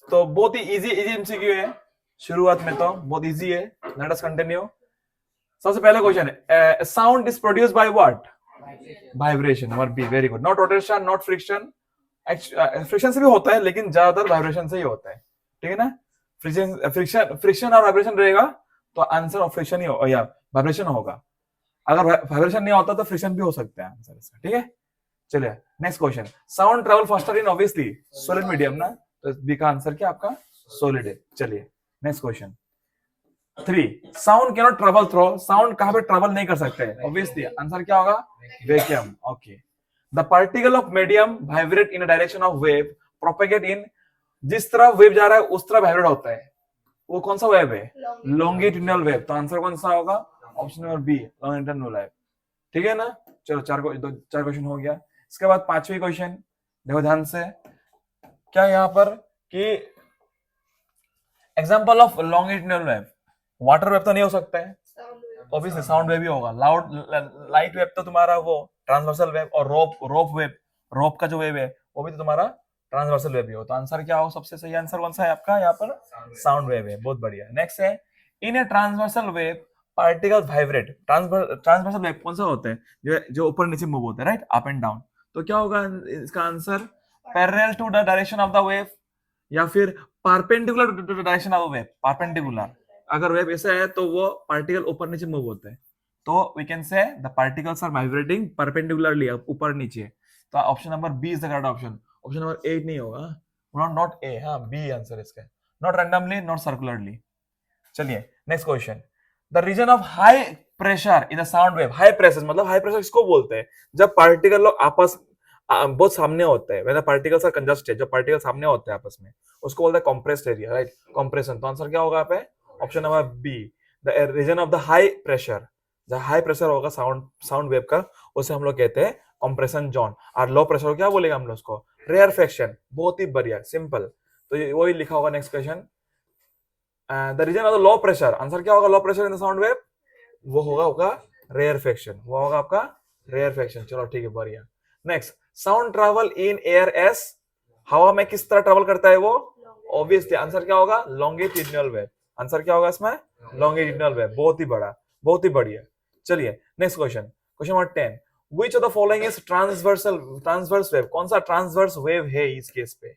तो बहुत ही easy easy MCQ है शुरुआत में, तो बहुत इजी है। Let us continue. सबसे पहले क्वेश्चन है, sound is produced by what? Vibration. Number B, very good. Not rotation, not friction. Friction से भी होता है लेकिन ज्यादातर वाइब्रेशन से ही होता है, ठीक है ना। फ्रिक्शन फ्रिक्शन फ्रिक्शन और वाइब्रेशन रहेगा तो आंसर ऑफ फ्रिक्शन ही या वाइब्रेशन होगा। अगर वाइब्रेशन नहीं होता तो फ्रिक्शन भी हो सकता है आंसर इसका, ठीक है। चलिए next question. Sound travel faster in obviously solid medium ना, तो बी का आंसर क्या आपका? सॉलिड है। चलिए next question 3। Sound can not travel through. Sound कहां पे ट्रेवल नहीं कर सकते? ऑब्वियसली आंसर क्या होगा? Vacuum. Okay. The particle of medium vibrate in direction of wave propagate in. जिस तरह वेव जा रहा है उस तरह वाइब्रेट होता है, वो कौन सा वेव है? Longitudinal wave. तो आंसर कौन सा होगा? Option number B, longitudinal wave, ठीक है ना। चलो चार क्वेश्चन हो गया। इसके बाद पांचवी क्वेश्चन देखो ध्यान से, क्या यहाँ पर कि example of longitudinal wave. Water wave तो नहीं हो सकता है, ऑब्वियसली साउंड वेव ही होगा। लाउड लाइट वेव तो तुम्हारा वो ट्रांसवर्सल वेव, और रोप वेव, रोप का जो वेव है वो भी तो तुम्हारा ट्रांसवर्सल वेव ही हो। तो आंसर क्या हो? सबसे सही आंसर कौन सा है आपका? यहाँ पर साउंड वेव है। बहुत बढ़िया। नेक्स्ट है, in a transversal wave particles vibrate. Transversal wave कौन सा होता है? जो ऊपर नीचे मूव होता है, राइट, अप एंड डाउन। तो क्या होगा इसका answer? Parallel to the direction of the wave, या फिर perpendicular to the direction of the wave. Perpendicular, अगर वेव ऐसा है तो वो पार्टिकल ऊपर नीचे मूव होते हैं, तो we can say the particles are vibrating perpendicularly, ऊपर नीचे। तो option number B is the correct option. Option number 8 नहीं होगा, नॉट ए, हाँ बी आंसर इसका। Not randomly, not circularly. चलिए next question. The reason of high pressure in the sound wave. High pressure मतलब, high pressure किसको बोलते हैं? जब पार्टिकल लोग आपस बहुत सामने होते हैं, when the particles are congested, जब पार्टिकल सामने होते हैं आपस में, उसको बोलते हैं कंप्रेस्ड एरिया, राइट, कंप्रेशन। तो आंसर क्या होगा यहाँ पे? Option number B, the reason of the high pressure. जब हाई प्रेशर होगा साउंड वेव का, उसे हम लोग कहते हैं कंप्रेशन जोन। और लो प्रेशर क्या बोलेगा हम लोग उसको? रेयरफेक्शन। बहुत ही बढ़िया, सिंपल। तो वही लिखा होगा next question. The reason of the low pressure, answer क्या होगा? Low pressure in the sound wave, वो होगा रेयरफेक्शन, वो होगा आपका रेयरफेक्शन। चलो ठीक है, बढ़िया। Next, sound travel in air S. हवा में किस तरह ट्रैवल करता है वो? ऑब्वियसली आंसर क्या होगा? Longitudinal wave. आंसर क्या होगा इसमें? Longitudinal wave. बहुत ही बड़ा, बहुत ही बढ़िया। चलिए next question, question number 10। Which of the following is transverse wave? कौन सा ट्रांसवर्स वेव है इस केस पे?